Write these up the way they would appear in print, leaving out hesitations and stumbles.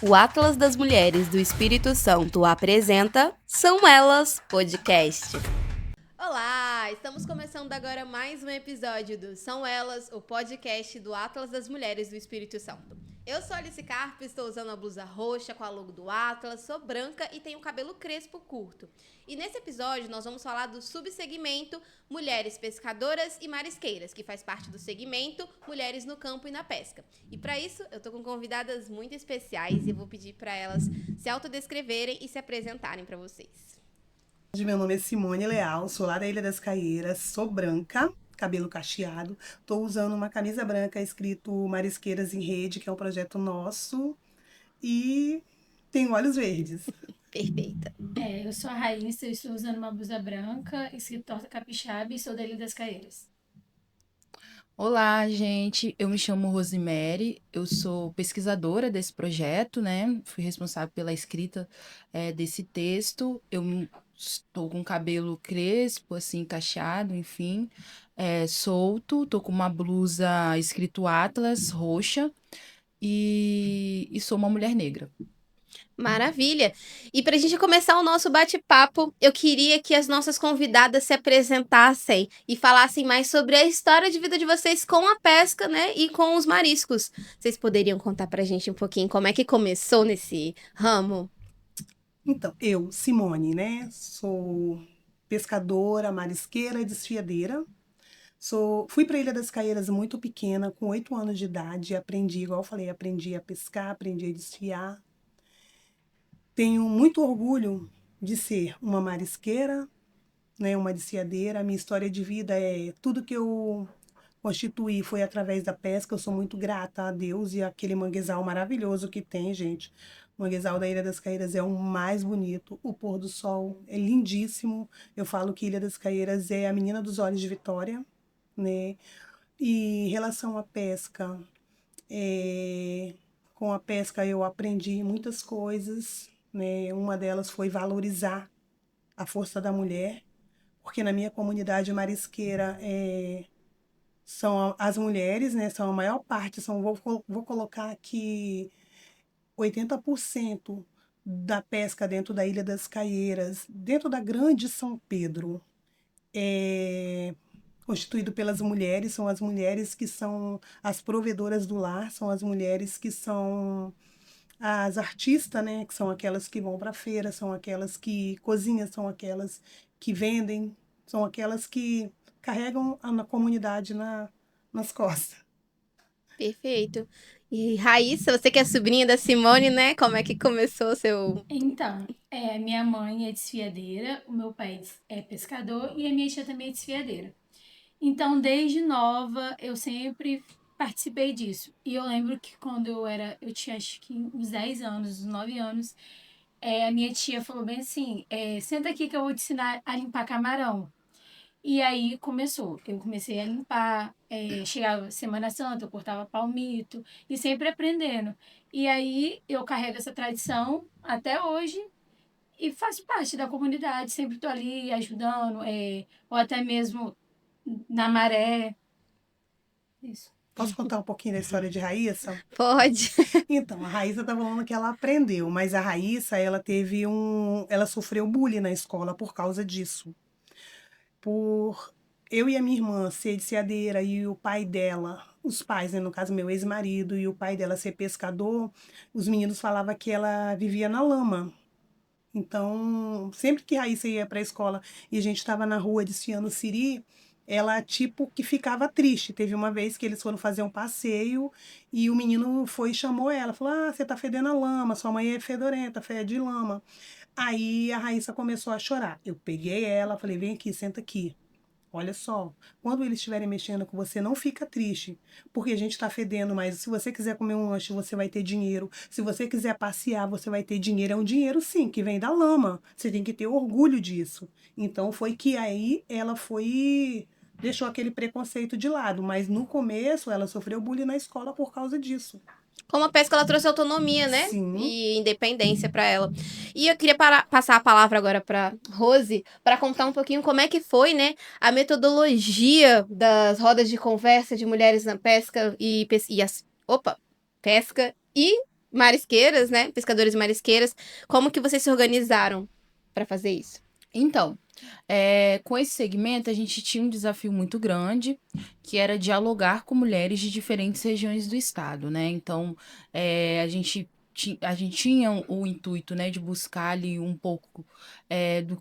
O Atlas das Mulheres do Espírito Santo apresenta São Elas Podcast. Olá, estamos começando agora mais um episódio do São Elas, o podcast do Atlas das Mulheres do Espírito Santo. Eu sou Alice Carpo, estou usando a blusa roxa com a logo do Atlas, sou branca e tenho cabelo crespo curto. E nesse episódio nós vamos falar do subsegmento Mulheres Pescadoras e Marisqueiras, que faz parte do segmento Mulheres no Campo e na Pesca. E para isso eu tô com convidadas muito especiais e eu vou pedir para elas se autodescreverem e se apresentarem para vocês. Meu nome é Simone Leal, sou lá da Ilha das Caieiras, sou branca, cabelo cacheado, estou usando uma camisa branca escrito Marisqueiras em Rede, que é um projeto nosso, e tenho olhos verdes. Perfeita. Eu sou a Raíssa, eu estou usando uma blusa branca, escrito Torta Capixaba e sou da Ilha das Caieiras. Olá, gente. Eu me chamo Rosemary, eu sou pesquisadora desse projeto, né? Fui responsável pela escrita desse texto. Estou com cabelo crespo, assim, cacheado, enfim, solto. Tô com uma blusa escrito Atlas, roxa, e sou uma mulher negra. Maravilha! E para a gente começar o nosso bate-papo, eu queria que as nossas convidadas se apresentassem e falassem mais sobre a história de vida de vocês com a pesca, né? E com os mariscos. Vocês poderiam contar para a gente um pouquinho como é que começou nesse ramo? Então, eu, Simone, né, sou pescadora, marisqueira e desfiadeira. Fui para a Ilha das Caieiras muito pequena, com 8 anos de idade, aprendi, igual eu falei, aprendi a pescar, aprendi a desfiar. Tenho muito orgulho de ser uma marisqueira, né, uma desfiadeira. A minha história de vida é tudo que eu constituí foi através da pesca. Eu sou muito grata a Deus e aquele manguezal maravilhoso que tem, gente. O manguezal da Ilha das Caieiras é o mais bonito. O pôr do sol é lindíssimo. Eu falo que Ilha das Caieiras é a menina dos olhos de Vitória, né? E em relação à pesca, com a pesca eu aprendi muitas coisas, né? Uma delas foi valorizar a força da mulher, porque na minha comunidade marisqueira são as mulheres, né? São a maior parte, vou colocar aqui 80% da pesca dentro da Ilha das Caieiras, dentro da Grande São Pedro, é constituído pelas mulheres, são as mulheres que são as provedoras do lar, são as mulheres que são as artistas, né, que são aquelas que vão para a feira, são aquelas que cozinham, são aquelas que vendem, são aquelas que carregam a comunidade nas costas. Perfeito. E Raíssa, você que é sobrinha da Simone, né? Como é que começou o seu... Então, minha mãe é desfiadeira, o meu pai é pescador e a minha tia também é desfiadeira. Então, desde nova, eu sempre participei disso. E eu lembro que quando eu tinha acho que uns 10 anos, uns 9 anos, a minha tia falou bem assim, senta aqui que eu vou te ensinar a limpar camarão. E aí começou. Eu comecei a limpar, chegava Semana Santa, eu cortava palmito, e sempre aprendendo. E aí eu carrego essa tradição até hoje e faço parte da comunidade, sempre estou ali ajudando, ou até mesmo na maré. Isso. Posso contar um pouquinho da história de Raíssa? Pode. Então, a Raíssa tá falando que ela aprendeu, mas a Raíssa, ela sofreu bullying na escola por causa disso. Por eu e a minha irmã ser desfiadeira e o pai dela, os pais, né, no caso meu ex-marido e o pai dela ser pescador, os meninos falavam que ela vivia na lama. Então, sempre que Raíssa ia para a escola e a gente estava na rua desfiando siri, ela tipo que ficava triste. Teve uma vez que eles foram fazer um passeio e o menino foi e chamou ela, falou: "Ah, você tá fedendo a lama, sua mãe é fedorenta, fede lama". Aí a Raíssa começou a chorar. Eu peguei ela, falei: "Vem aqui, senta aqui. Olha só, quando eles estiverem mexendo com você, não fica triste, porque a gente está fedendo, mas se você quiser comer um lanche, você vai ter dinheiro. Se você quiser passear, você vai ter dinheiro. É um dinheiro, sim, que vem da lama. Você tem que ter orgulho disso". Então foi que aí ela foi, deixou aquele preconceito de lado, mas no começo ela sofreu bullying na escola por causa disso. Como a pesca, ela trouxe autonomia, né? Sim. E independência para ela. E eu queria passar a palavra agora para Rose, para contar um pouquinho como é que foi, né, a metodologia das rodas de conversa de mulheres na pesca pesca e marisqueiras, né? Pescadores e marisqueiras. Como que vocês se organizaram para fazer isso? Então, com esse segmento, a gente tinha um desafio muito grande, que era dialogar com mulheres de diferentes regiões do estado, né? Então, a gente tinha o intuito, né, de buscar ali um pouco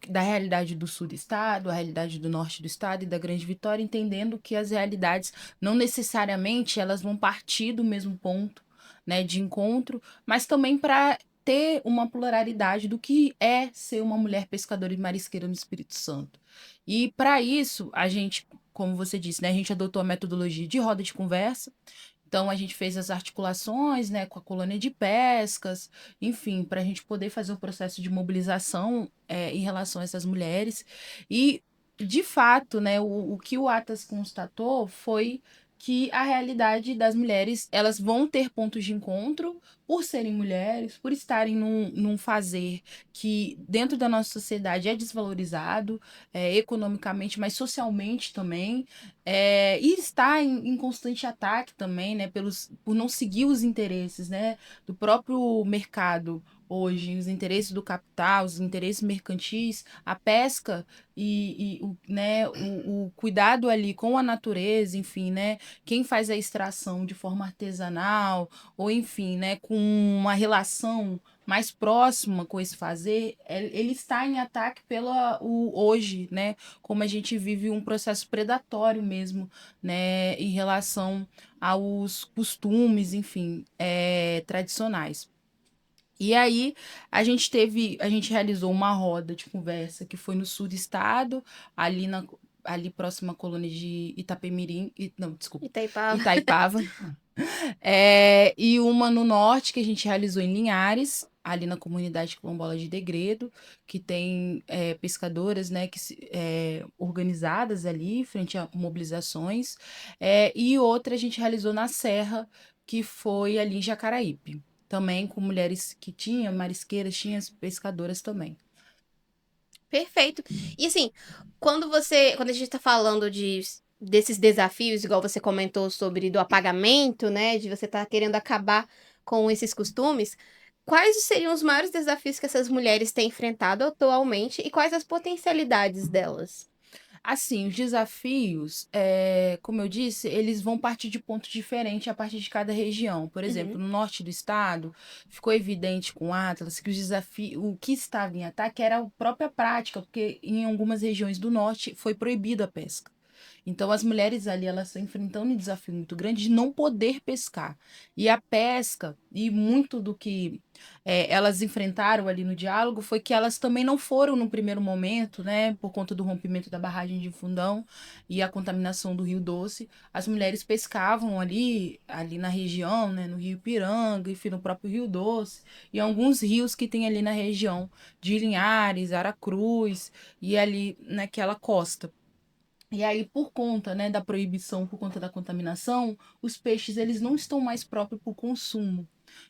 da realidade do sul do estado, a realidade do norte do estado e da Grande Vitória, entendendo que as realidades não necessariamente elas vão partir do mesmo ponto, né, de encontro, mas também para ter uma pluralidade do que é ser uma mulher pescadora e marisqueira no Espírito Santo. E para isso, a gente, como você disse, né, a gente adotou a metodologia de roda de conversa. Então, a gente fez as articulações, né, com a colônia de pescas, enfim, para a gente poder fazer o processo de mobilização em relação a essas mulheres. E, de fato, né, o que o Atas constatou foi que a realidade das mulheres, elas vão ter pontos de encontro por serem mulheres, por estarem num fazer que dentro da nossa sociedade é desvalorizado, economicamente, mas socialmente também, e está em constante ataque também, né, por não seguir os interesses, né, do próprio mercado hoje, os interesses do capital, os interesses mercantis, a pesca o cuidado ali com a natureza, enfim, né, quem faz a extração de forma artesanal, ou enfim, né, com uma relação mais próxima com esse fazer, ele está em ataque hoje, né, como a gente vive um processo predatório mesmo, né, em relação aos costumes, enfim, tradicionais. E aí a gente realizou uma roda de conversa que foi no sul do estado, ali próxima à colônia de Itapemirim, não, desculpa, Itaipava. Itaipava. E uma no norte que a gente realizou em Linhares, ali na comunidade quilombola de Degredo, que tem pescadoras, né, organizadas ali, frente a mobilizações. E outra a gente realizou na Serra, que foi ali em Jacaraípe, também com mulheres que tinham marisqueiras, tinham as pescadoras também. Perfeito. E assim, quando a gente tá falando desses desafios, igual você comentou sobre do apagamento, né, de você estar querendo acabar com esses costumes, quais seriam os maiores desafios que essas mulheres têm enfrentado atualmente e quais as potencialidades delas? Assim, os desafios, como eu disse, eles vão partir de pontos diferentes a partir de cada região. Por exemplo, Uhum. no norte do estado, ficou evidente com o Atlas que o que estava em ataque era a própria prática, porque em algumas regiões do norte foi proibida a pesca. Então, as mulheres ali, elas estão enfrentando um desafio muito grande de não poder pescar. E a pesca, e muito do que elas enfrentaram ali no diálogo, foi que elas também não foram no primeiro momento, né, por conta do rompimento da barragem de Fundão e a contaminação do Rio Doce, as mulheres pescavam ali na região, né, no Rio Ipiranga, enfim, no próprio Rio Doce, e alguns rios que tem ali na região de Linhares, Aracruz, e ali naquela costa. E aí, por conta, né, da proibição, por conta da contaminação, os peixes eles não estão mais próprios para o consumo.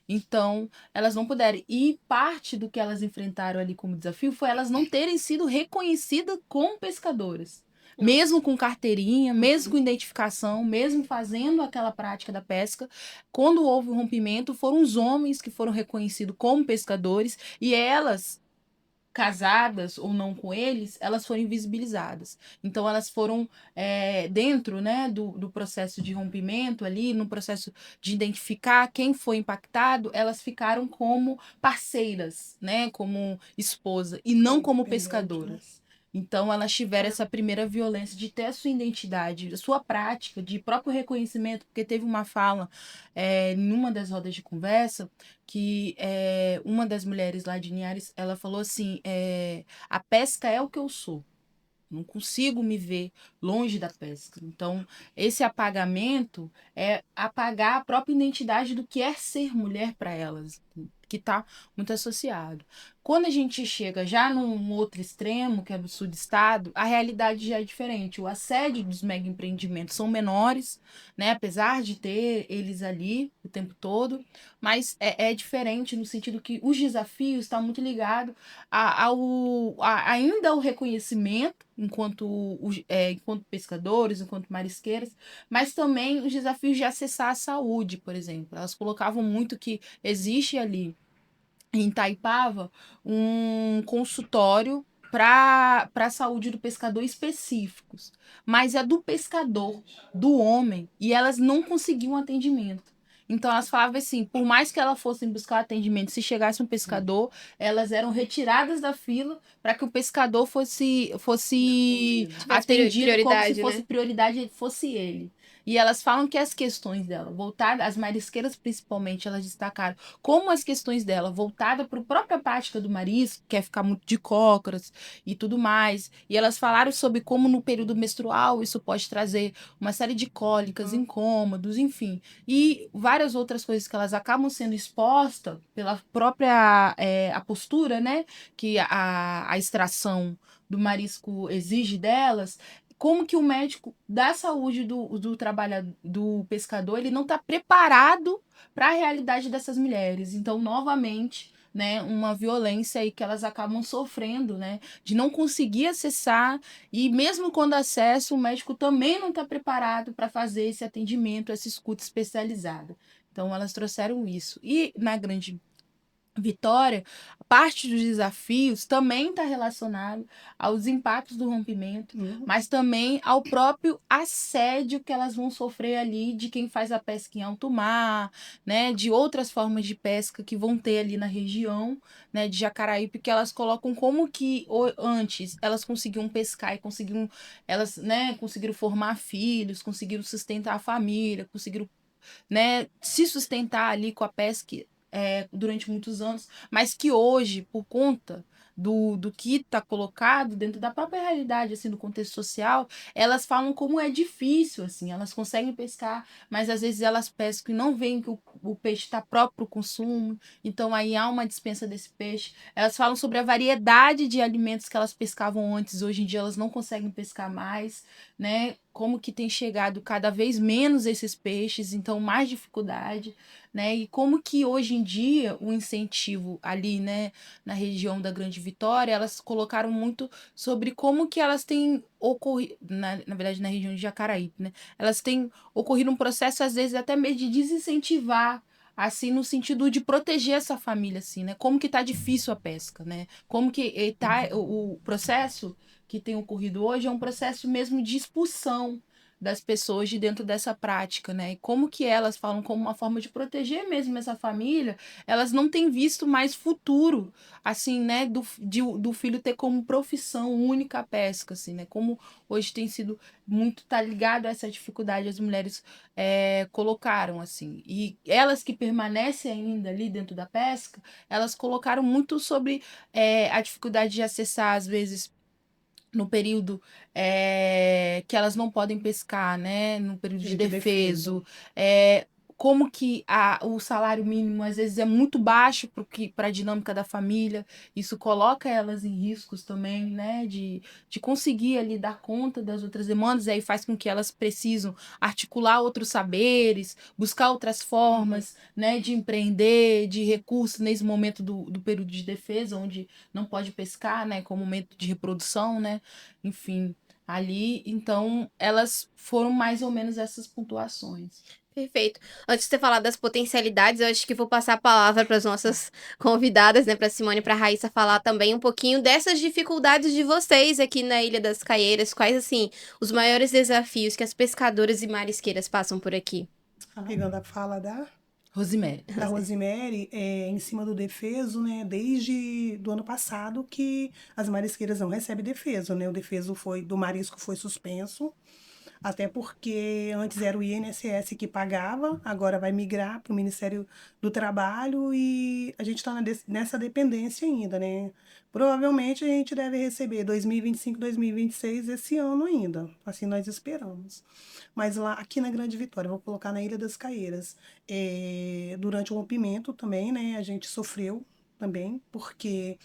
Então, elas não puderam. E parte do que elas enfrentaram ali como desafio foi elas não terem sido reconhecidas como pescadoras. Mesmo com carteirinha, mesmo com identificação, mesmo fazendo aquela prática da pesca, quando houve o rompimento, foram os homens que foram reconhecidos como pescadores e elas casadas ou não com eles, elas foram invisibilizadas. Então, elas foram dentro, né, do processo de rompimento ali, no processo de identificar quem foi impactado, elas ficaram como parceiras, né, como esposa, e não como Independente, né? pescadoras. Então, elas tiveram essa primeira violência de ter a sua identidade, a sua prática, de próprio reconhecimento, porque teve uma fala em uma das rodas de conversa que uma das mulheres lá de Linhares, ela falou assim, a pesca é o que eu sou. Não consigo me ver longe da pesca. Então, esse apagamento é apagar a própria identidade do que é ser mulher para elas, que está muito associado. Quando a gente chega já num outro extremo, que é no sul do estado, a realidade já é diferente. O assédio dos mega empreendimentos são menores, né? Apesar de ter eles ali o tempo todo, mas é diferente no sentido que os desafios estão muito ligados ainda ao reconhecimento, enquanto pescadores, enquanto marisqueiras, mas também os desafios de acessar a saúde, por exemplo. Elas colocavam muito que existe ali em Itaipava um consultório para a saúde do pescador específicos, mas é do pescador, do homem, e elas não conseguiam atendimento. Então elas falavam assim, por mais que elas fossem buscar atendimento, se chegasse um pescador, elas eram retiradas da fila para que o pescador fosse Tivesse atendido como se prioridade, fosse né? prioridade, fosse ele. E elas falam que as questões dela, voltadas, as marisqueiras principalmente, elas destacaram como as questões dela voltada para a própria prática do marisco, quer ficar muito de cócoras e tudo mais. E elas falaram sobre como no período menstrual isso pode trazer uma série de cólicas, incômodos, enfim. E várias outras coisas que elas acabam sendo expostas pela própria a postura, né? Que a extração do marisco exige delas, como que o médico da saúde do trabalhador, do pescador, ele não está preparado para a realidade dessas mulheres. Então, novamente, né, uma violência aí que elas acabam sofrendo, né, de não conseguir acessar e mesmo quando acessa, o médico também não está preparado para fazer esse atendimento, essa escuta especializada. Então, elas trouxeram isso. E na grande Vitória, parte dos desafios também está relacionado aos impactos do rompimento, mas também ao próprio assédio que elas vão sofrer ali de quem faz a pesca em alto mar, né, de outras formas de pesca que vão ter ali na região, né, de Jacaraípe, que elas colocam como que antes elas conseguiam pescar e conseguiam, elas, né, conseguiram formar filhos, conseguiram sustentar a família, conseguiram, né, se sustentar ali com a pesca durante muitos anos, mas que hoje, por conta do que está colocado dentro da própria realidade, assim, do contexto social, elas falam como é difícil, assim, elas conseguem pescar, mas às vezes elas pescam e não veem que o peixe está próprio para o consumo, então aí há uma dispensa desse peixe. Elas falam sobre a variedade de alimentos que elas pescavam antes, hoje em dia elas não conseguem pescar mais, né? Como que tem chegado cada vez menos esses peixes, então mais dificuldade, né? E como que hoje em dia o incentivo ali, né, na região da Grande Vitória, elas colocaram muito sobre como que elas têm ocorrido, na verdade na região de Jacaraípe, né? Elas têm ocorrido um processo às vezes até meio de desincentivar, assim, no sentido de proteger essa família, assim, né? Como que tá difícil a pesca, né? Como que tá o processo que tem ocorrido hoje é um processo mesmo de expulsão das pessoas de dentro dessa prática, né? E como que elas falam como uma forma de proteger mesmo essa família, elas não têm visto mais futuro, assim, né? Do filho ter como profissão única a pesca, assim, né? Como hoje tem sido muito, tá ligado a essa dificuldade as mulheres colocaram, assim. E elas que permanecem ainda ali dentro da pesca, elas colocaram muito sobre a dificuldade de acessar, às vezes, no período que elas não podem pescar, né? No período de De defesa. defeso, é, como que o salário mínimo às vezes é muito baixo para a dinâmica da família, isso coloca elas em riscos também, né? De conseguir ali dar conta das outras demandas, e aí faz com que elas precisam articular outros saberes, buscar outras formas, né? De empreender, de recursos nesse momento do período de defesa, onde não pode pescar, né? Como momento de reprodução, né? Enfim, ali, então, elas foram mais ou menos essas pontuações. Perfeito. Antes de você falar das potencialidades, eu acho que vou passar a palavra para as nossas convidadas, né, para Simone e para Raíssa falar também um pouquinho dessas dificuldades de vocês aqui na Ilha das Caieiras, quais assim os maiores desafios que as pescadoras e marisqueiras passam por aqui. Pegando a fala Rosemary. da Rosemary, em cima do defeso, né? Desde do ano passado que as marisqueiras não recebem defeso, né? O defeso do marisco foi suspenso, até porque antes era o INSS que pagava, agora vai migrar para o Ministério do Trabalho e a gente está nessa dependência ainda, né? Provavelmente a gente deve receber 2025, 2026 esse ano ainda, assim nós esperamos. Mas lá, aqui na Grande Vitória, vou colocar na Ilha das Caieiras, durante o rompimento também, né, a gente sofreu também, porque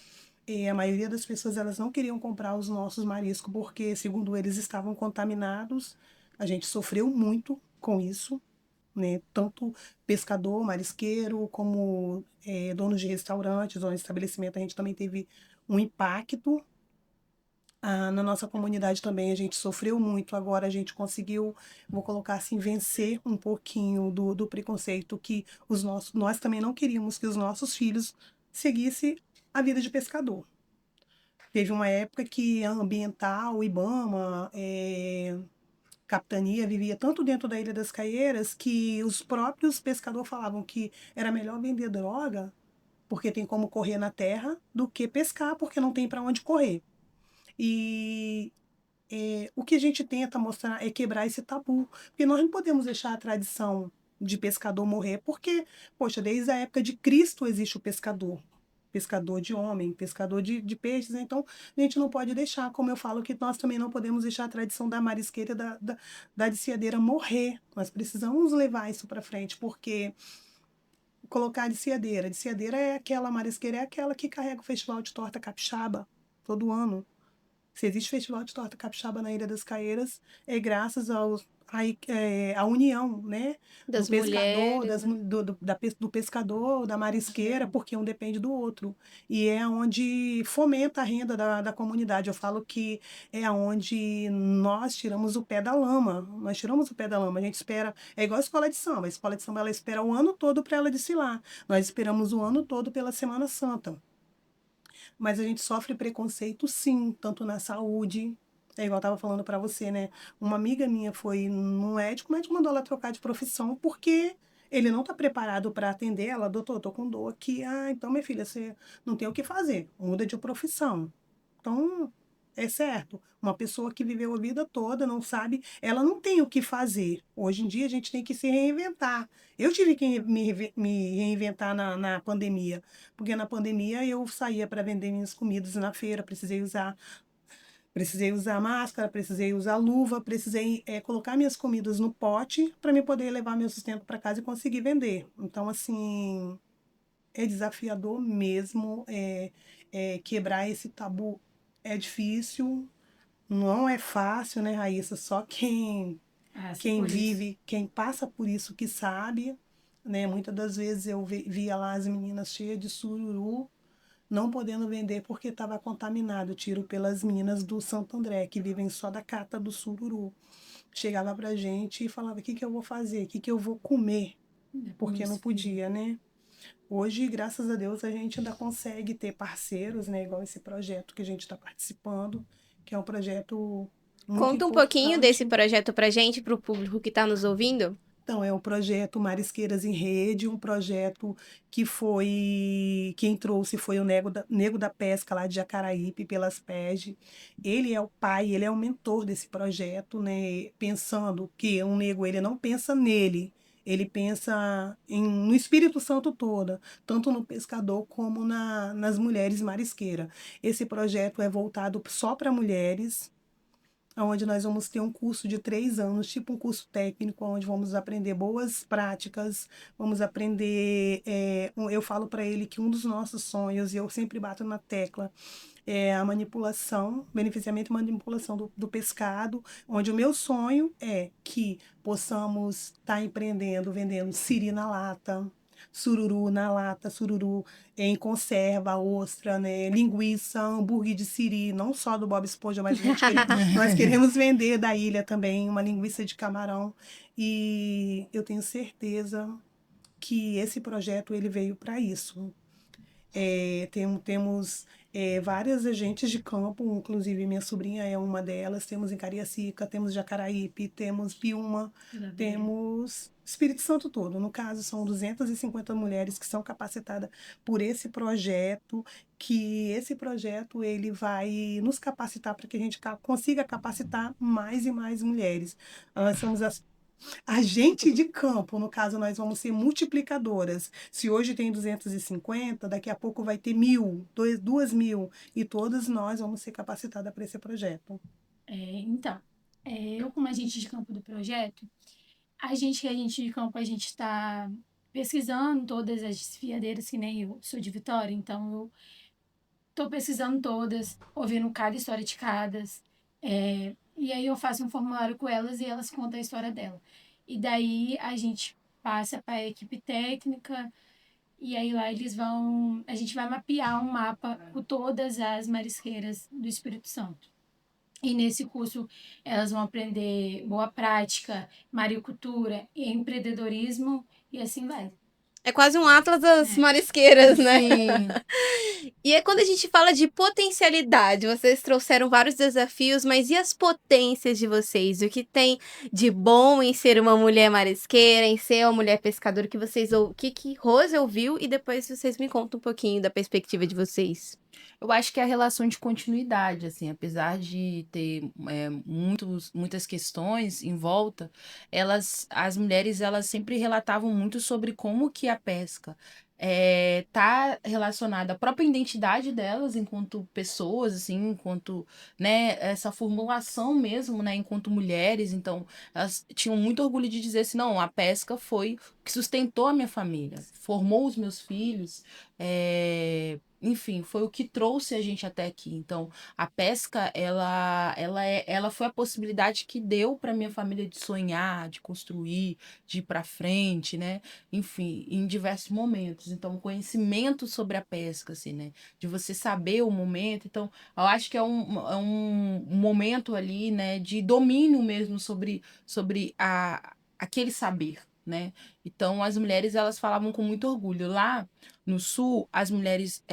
a maioria das pessoas elas não queriam comprar os nossos mariscos, porque, segundo eles, estavam contaminados. A gente sofreu muito com isso, né? Tanto pescador, marisqueiro, como donos de restaurantes, donos de estabelecimento, a gente também teve um impacto. Na nossa comunidade também a gente sofreu muito, agora a gente conseguiu, vou colocar assim, vencer um pouquinho do preconceito que nós também não queríamos que os nossos filhos seguissem a vida de pescador. Teve uma época que a Ambiental, o IBAMA, Capitania vivia tanto dentro da Ilha das Caieiras que os próprios pescadores falavam que era melhor vender droga, porque tem como correr na terra, do que pescar, porque não tem para onde correr. E o que a gente tenta mostrar é quebrar esse tabu, porque nós não podemos deixar a tradição de pescador morrer, porque, poxa, desde a época de Cristo existe o pescador. Pescador de homem, pescador de peixes, né? Então a gente não pode deixar, como eu falo, que nós também não podemos deixar a tradição da marisqueira, da desfiadeira morrer. Nós precisamos levar isso para frente, porque colocar a desfiadeira é aquela, marisqueira é aquela que carrega o Festival de Torta Capixaba todo ano. Se existe festival de torta capixaba na Ilha das Caieiras, é graças à união, né? Do Das pescador, mulheres, né? do pescador, da marisqueira, porque um depende do outro. E é onde fomenta a renda da comunidade. Eu falo que é onde nós tiramos o pé da lama. Nós tiramos o pé da lama. A gente espera. É igual a escola de samba. A escola de samba ela espera o ano todo para ela desfilar. Nós esperamos o ano todo pela Semana Santa. Mas a gente sofre preconceito, sim, tanto na saúde. É igual eu estava falando para você, né? Uma amiga minha foi no médico, o médico mandou ela trocar de profissão porque ele não está preparado para atender ela. Doutor, eu tô com dor aqui. Ah, então, minha filha, você não tem o que fazer, muda de profissão. Então, é certo. Uma pessoa que viveu a vida toda, não sabe, ela não tem o que fazer. Hoje em dia a gente tem que se reinventar. Eu tive que me reinventar na pandemia, porque na pandemia eu saía para vender minhas comidas na feira, precisei usar máscara, precisei usar luva, precisei colocar minhas comidas no pote para me poder levar meu sustento para casa e conseguir vender. Então, assim, é desafiador mesmo, quebrar esse tabu é difícil, não é fácil, né, Raíssa? Só quem Por isso. vive, quem passa por isso que sabe, né? Muitas das vezes eu via lá as meninas cheias de sururu, não podendo vender porque estava contaminado, tiro pelas meninas do Santo André, que vivem só da cata do sururu. Chegava pra gente e falava: o que que eu vou fazer? O que que eu vou comer? Porque não podia, né? Hoje, graças a Deus, a gente ainda consegue ter parceiros, né? Igual esse projeto que a gente está participando, que é um projeto muito Conta um pouquinho desse importante. projeto pra gente, pro público que tá nos ouvindo. Então, é o projeto Marisqueiras em Rede, um projeto quem trouxe foi o Nego da Pesca lá de Jacaraípe, pelas PEG. Ele é o pai, ele é o mentor desse projeto, né? Pensando que um nego, ele não pensa nele, ele pensa no Espírito Santo toda, tanto no pescador como nas mulheres marisqueiras. Esse projeto é voltado só para mulheres, onde nós vamos ter um curso de 3 anos, tipo um curso técnico, onde vamos aprender boas práticas, vamos aprender. Eu falo para ele que um dos nossos sonhos, e eu sempre bato na tecla, é a manipulação, beneficiamento e manipulação do pescado, onde o meu sonho é que possamos estar empreendendo, vendendo siri na lata, sururu na lata, sururu em conserva, ostra, né, linguiça, hambúrguer de siri, não só do Bob Esponja, mas nós queremos vender da ilha também uma linguiça de camarão. E eu tenho certeza que esse projeto ele veio para isso. Temos várias agentes de campo, inclusive minha sobrinha é uma delas. Temos em Cariacica, temos Jacaraípe, temos Piúma, temos Espírito Santo todo. No caso, são 250 mulheres que são capacitadas por esse projeto, que esse projeto ele vai nos capacitar para que a gente consiga capacitar mais e mais mulheres. Nós somos as agente de campo, no caso, nós vamos ser multiplicadoras. Se hoje tem 250, daqui a pouco vai ter 1.000, 2.000, e todas nós vamos ser capacitadas para esse projeto. Então, eu como agente de campo do projeto, agente de campo, a gente está pesquisando todas as desfiadeiras, que nem eu sou de Vitória, então eu estou pesquisando todas, ouvindo cada história de cada, e aí eu faço um formulário com elas e elas contam a história dela. E daí a gente passa para a equipe técnica, e aí lá a gente vai mapear um mapa com todas as marisqueiras do Espírito Santo. E nesse curso elas vão aprender boa prática, maricultura, empreendedorismo e assim vai. É quase um atlas das É. marisqueiras, né? Sim. E é quando a gente fala de potencialidade, vocês trouxeram vários desafios, mas e as potências de vocês? O que tem de bom em ser uma mulher marisqueira, em ser uma mulher pescadora, que vocês que Rose ouviu e depois vocês me contam um pouquinho da perspectiva de vocês. Eu acho que é a relação de continuidade, assim, apesar de ter muitas questões em volta, as mulheres, elas sempre relatavam muito sobre como que a pesca tá relacionada à própria identidade delas enquanto pessoas, assim, enquanto, né, essa formulação mesmo, né, enquanto mulheres. Então, elas tinham muito orgulho de dizer assim, não, a pesca foi o que sustentou a minha família, formou os meus filhos, enfim, foi o que trouxe a gente até aqui. Então, a pesca, ela foi a possibilidade que deu para minha família de sonhar, de construir, de ir para frente, né? Enfim, em diversos momentos. Então, o conhecimento sobre a pesca, assim, né? De você saber o momento. Então, eu acho que é um momento ali, né? De domínio mesmo sobre aquele saber, né? Então, as mulheres, elas falavam com muito orgulho. Lá no sul, as mulheres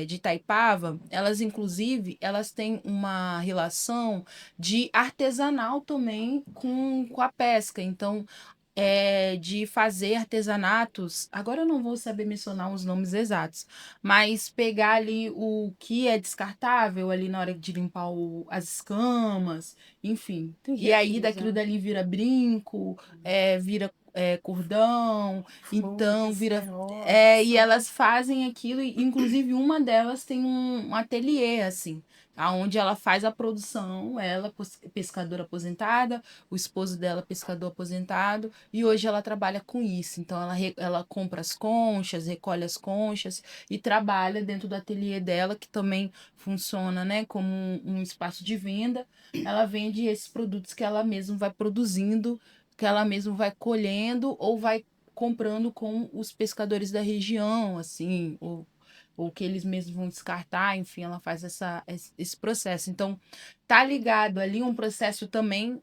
de Itaipava, elas inclusive, elas têm uma relação de artesanal também com a pesca. Então, de fazer artesanatos. Agora eu não vou saber mencionar os nomes exatos, mas pegar ali o que é descartável ali na hora de limpar as escamas, enfim. E aí daquilo dali vira brinco, vira cordão, então Flores, vira. serrote, E elas fazem aquilo, e inclusive uma delas tem um ateliê, assim, aonde ela faz a produção, ela, pescadora aposentada, o esposo dela, pescador aposentado, e hoje ela trabalha com isso. Então ela compra as conchas, recolhe as conchas e trabalha dentro do ateliê dela, que também funciona, né, como um espaço de venda. Ela vende esses produtos que ela mesma vai produzindo, que ela mesma vai colhendo ou vai comprando com os pescadores da região, assim, ou que eles mesmos vão descartar, enfim, ela faz esse processo. Então, tá ligado ali um processo também,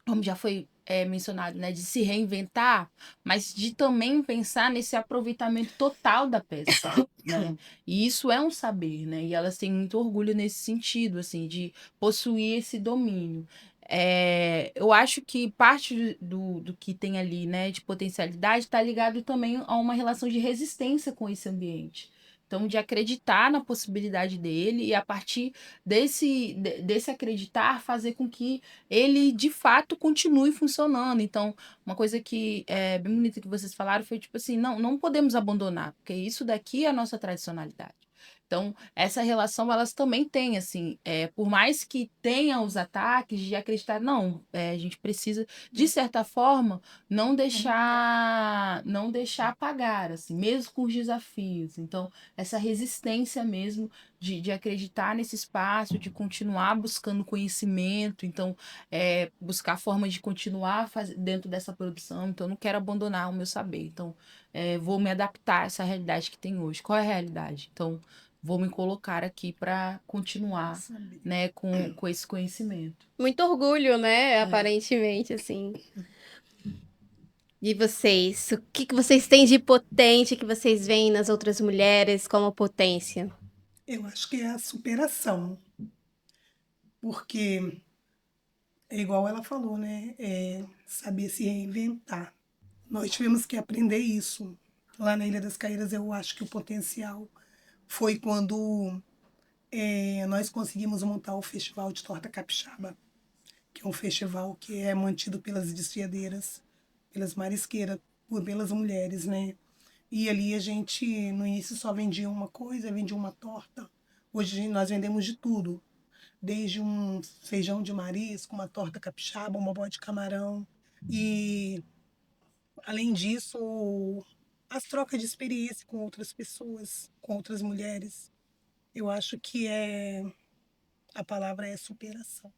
como já foi mencionado, né, de se reinventar, mas de também pensar nesse aproveitamento total da pesca, né? E isso é um saber, né? E elas têm muito orgulho nesse sentido, assim, de possuir esse domínio. Eu acho que parte do que tem ali, né, de potencialidade, está ligado também a uma relação de resistência com esse ambiente. Então, de acreditar na possibilidade dele e a partir desse acreditar, fazer com que ele de fato continue funcionando. Então, uma coisa que é bem bonita que vocês falaram foi tipo assim, não podemos abandonar, porque isso daqui é a nossa tradicionalidade. Então, essa relação elas também têm, assim, por mais que tenha os ataques de acreditar, não, a gente precisa, de certa forma, não deixar apagar, assim, mesmo com os desafios. Então, essa resistência mesmo de acreditar nesse espaço, de continuar buscando conhecimento. Então, buscar forma de continuar dentro dessa produção. Então, eu não quero abandonar o meu saber. Então, vou me adaptar a essa realidade que tem hoje. Qual é a realidade? Então, vou me colocar aqui para continuar, saber. né, com esse conhecimento. Muito orgulho, né? Aparentemente, assim. E vocês? O que que vocês têm de potente que vocês veem nas outras mulheres como potência? Eu acho que é a superação, porque é igual ela falou, né? É saber se reinventar. Nós tivemos que aprender isso. Lá na Ilha das Caíras, eu acho que o potencial foi quando nós conseguimos montar o Festival de Torta Capixaba, que é um festival que é mantido pelas desfiadeiras, pelas marisqueiras, pelas mulheres, né? E ali a gente, no início, só vendia uma coisa, vendia uma torta. Hoje nós vendemos de tudo, desde um feijão de marisco, uma torta capixaba, uma bode de camarão. E, além disso, as trocas de experiência com outras pessoas, com outras mulheres. Eu acho que a palavra é superação.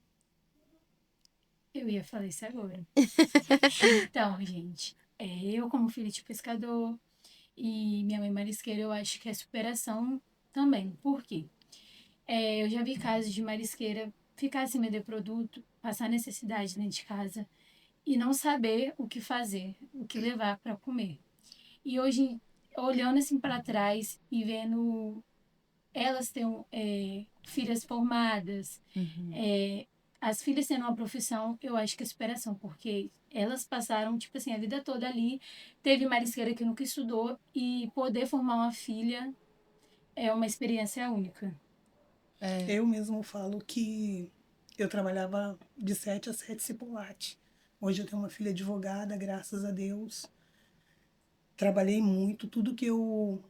Eu ia falar isso agora. Então, gente, eu como filha de pescador e minha mãe marisqueira, eu acho que é superação também. Por quê? Eu já vi casos de marisqueira ficar sem vender produto, passar necessidade dentro de casa e não saber o que fazer, o que levar para comer. E hoje, olhando assim para trás e vendo elas têm filhas formadas, Uhum. as filhas tendo uma profissão, eu acho que é superação, porque elas passaram, tipo assim, a vida toda ali. Teve marisqueira que nunca estudou e poder formar uma filha é uma experiência única. É. Eu mesmo falo que eu trabalhava de 7 a 7 Cipolate. Hoje eu tenho uma filha advogada, graças a Deus. Trabalhei muito, tudo que eu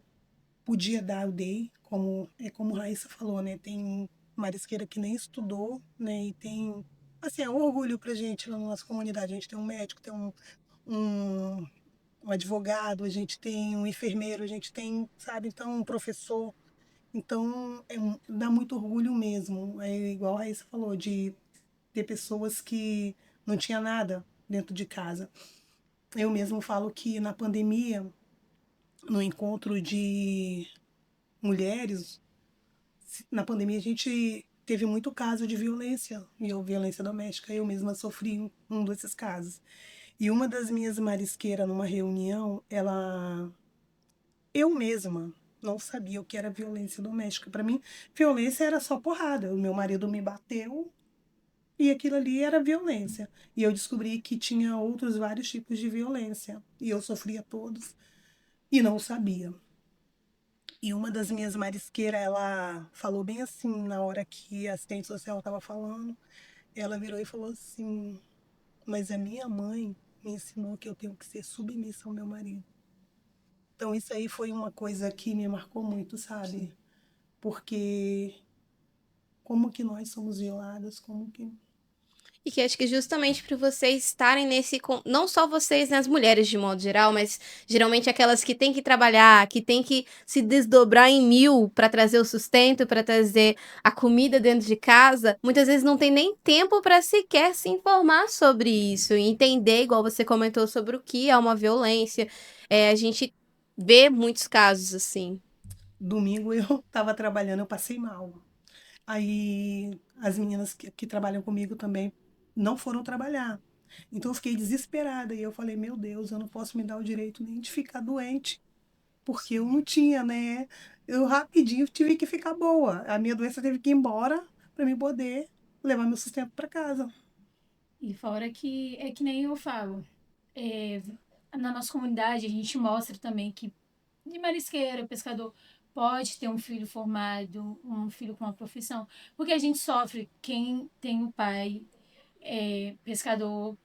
podia dar, eu dei. Como a Raíssa falou, né? Tem marisqueira que nem estudou, né? E tem, assim, é um orgulho pra gente na nossa comunidade. A gente tem um médico, tem um, um advogado, a gente tem um enfermeiro, a gente tem, sabe, então um professor. Então, dá muito orgulho mesmo. É igual a Raíssa falou, de ter pessoas que não tinha nada dentro de casa. Eu mesmo falo que na pandemia, no encontro de mulheres, na pandemia a gente teve muito caso de violência, violência doméstica. Eu mesma sofri um desses casos. E uma das minhas marisqueiras, numa reunião, eu mesma não sabia o que era violência doméstica. Para mim, violência era só porrada. O meu marido me bateu e aquilo ali era violência. E eu descobri que tinha outros vários tipos de violência. E eu sofria todos e não sabia. E uma das minhas marisqueiras, ela falou bem assim, na hora que a assistente social estava falando, ela virou e falou assim: Mas a minha mãe me ensinou que eu tenho que ser submissa ao meu marido. Então isso aí foi uma coisa que me marcou muito, sabe? Porque como que nós somos violadas, como que... E que acho que justamente por vocês estarem não só vocês, né, as mulheres de modo geral, mas geralmente aquelas que têm que trabalhar, que têm que se desdobrar em mil para trazer o sustento, para trazer a comida dentro de casa, muitas vezes não tem nem tempo para sequer se informar sobre isso e entender, igual você comentou, sobre o que é uma violência. A gente vê muitos casos assim. Domingo eu estava trabalhando, eu passei mal. Aí as meninas que trabalham comigo também não foram trabalhar. Então eu fiquei desesperada e eu falei, meu Deus, eu não posso me dar o direito nem de ficar doente, porque eu não tinha, né? Eu rapidinho tive que ficar boa. A minha doença teve que ir embora para mim poder levar meu sustento para casa. E fora que é que nem eu falo, é, na nossa comunidade a gente mostra também que de marisqueira, pescador, pode ter um filho formado, um filho com uma profissão. Porque a gente sofre, quem tem o pai pescador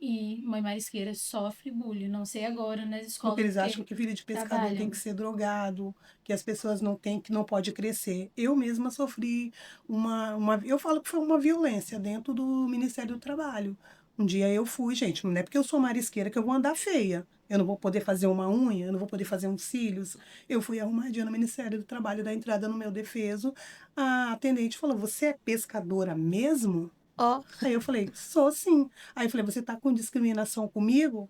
e mãe marisqueira sofre bullying. Não sei agora nas Porque escolas eles acham porque que filho de pescador tem trabalham. que ser drogado, que as pessoas não têm, que não pode crescer. Eu mesma sofri eu falo que foi uma violência dentro do Ministério do Trabalho. Um dia eu fui, gente, não é porque eu sou marisqueira que eu vou andar feia. Eu não vou poder fazer uma unha, eu não vou poder fazer uns cílios. Eu fui arrumadinha no Ministério do Trabalho, da entrada no meu defeso. A atendente falou: Você é pescadora mesmo? Ó, Aí eu falei: Sou sim. Aí eu falei: Você tá com discriminação comigo?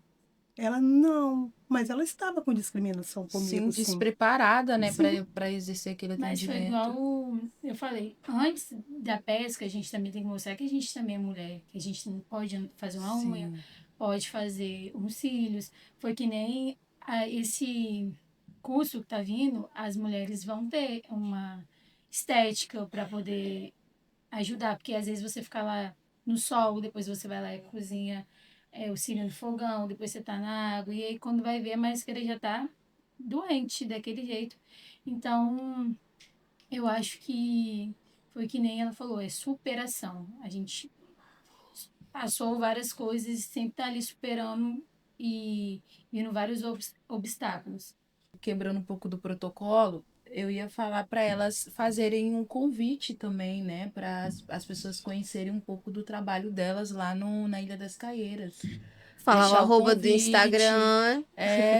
Ela não, mas ela estava com discriminação Sim, comigo, sim. despreparada, né, Sim. para exercer aquele Mas foi atendimento. igual eu falei, antes da pesca a gente também tem que mostrar que a gente também é mulher, que a gente pode fazer uma unha, Sim. pode fazer uns cílios. Foi que nem esse curso que tá vindo, as mulheres vão ter uma estética para poder ajudar, porque às vezes você fica lá no sol, depois você vai lá e cozinha o cílio no fogão, depois você tá na água, e aí quando vai ver a máscara já tá doente daquele jeito. Então, eu acho que foi que nem ela falou, é superação. A gente passou várias coisas e sempre tá ali superando e vindo vários obstáculos. Quebrando um pouco do protocolo, eu ia falar para elas fazerem um convite também, né, para as pessoas conhecerem um pouco do trabalho delas lá no, na Ilha das Caieiras. falar o Deixar o arroba do convite. Instagram.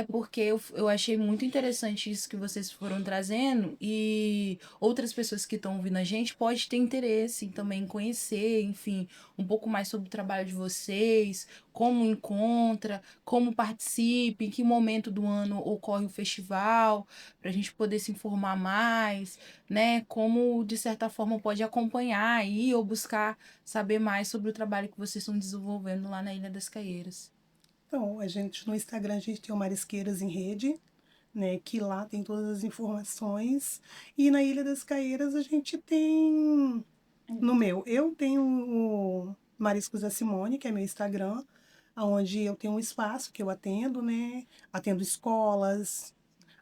Porque eu achei muito interessante isso que vocês foram trazendo e outras pessoas que estão ouvindo a gente pode ter interesse em também conhecer, enfim, um pouco mais sobre o trabalho de vocês, como encontra, como participa, em que momento do ano ocorre o festival, para a gente poder se informar mais, né? Como, de certa forma, pode acompanhar aí ou buscar saber mais sobre o trabalho que vocês estão desenvolvendo lá na Ilha das Caieiras. Então, no Instagram a gente tem o Marisqueiras em Rede, né, que lá tem todas as informações. E na Ilha das Caieiras a gente tem, eu tenho o Mariscos da Simone, que é meu Instagram, onde eu tenho um espaço que eu atendo, né? Atendo escolas,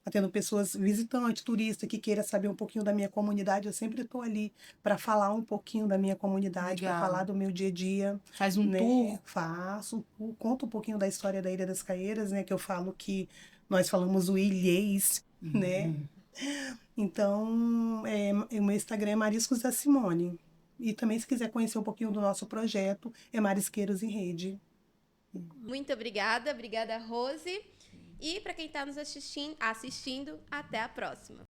atendo pessoas visitantes, turistas que queira saber um pouquinho da minha comunidade. Eu sempre estou ali para falar um pouquinho da minha comunidade, para falar Legal. do meu dia a dia, Faz um né? tour. Conto um pouquinho da história da Ilha das Caieiras, né? Que eu falo que nós falamos o ilhês, né? Então, o meu Instagram é Mariscos da Simone. E também, se quiser conhecer um pouquinho do nosso projeto, é Marisqueiros em Rede. Muito obrigada, Rose. E para quem está nos assistindo, até a próxima.